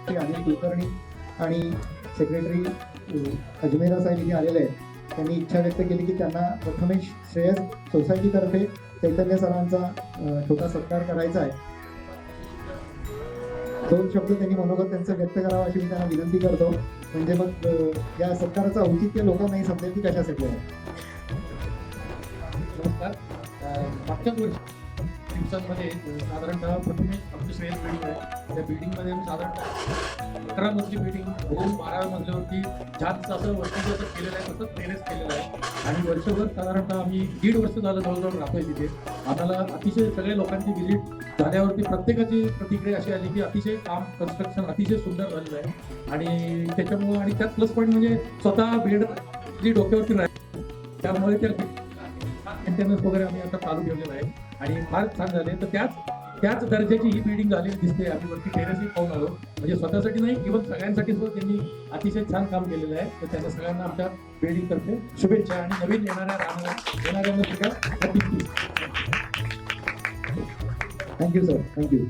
श्री अनिल कुलकर्णी आणि सेक्रेटरी अजमेरा साहेब इथे आलेले आहेत. त्यांनी इच्छा व्यक्त केली की त्यांना प्रथमेश श्रेयस सोसायटीतर्फे चैतन्य सरांचा छोटा सत्कार करायचा आहे. 2 शब्द त्यांनी मनोगत त्यांचं व्यक्त करावं अशी मी त्यांना विनंती करतो. म्हणजे मग या सत्काराचं औचित्य लोकांनाही समजेल की कशासाठी आहे. नमस्कार. मागच्या दिवसांमध्ये साधारणतः प्रथमेश आमची श्रेयस बिल्डिंग आहे. त्या बिल्डिंगमध्ये साधारणतः 11 मजली बिल्डिंग होऊन 12व्या मजल्यावरती जास्त असं वस्तू केलेलं आहे, तसंच टेरेस केलेलं आहे. आणि वर्षभर साधारणतः आम्ही 1.5 वर्ष झालं जवळजवळ राहतोय तिथे. आम्हाला अतिशय सगळ्या लोकांची व्हिजिट झाल्यावरती प्रत्येकाची प्रतिक्रिया अशी आली की अतिशय काम कन्स्ट्रक्शन अतिशय सुंदर झालेलं आहे. आणि त्याच्यामुळं आणि त्यात प्लस पॉईंट म्हणजे स्वतः बेड जी डोक्यावरती राहील त्यामुळे त्या मेंटेनन्स वगैरे आम्ही आता चालू ठेवलेलं आहे आणि फार छान झाले. तर त्याच दर्जाची ही बिल्डिंग झालेली दिसते. आम्ही वरती टेरेसही पाहून आलो. म्हणजे स्वतःसाठी नाही, इव्हन सगळ्यांसाठी सुद्धा त्यांनी अतिशय छान काम केलेलं आहे. तर त्यांना सगळ्यांना आमच्या बिल्डिंगतर्फे शुभेच्छा आणि नवीन येणाऱ्यांना सुद्धा थँक्यू सर, थँक्यू.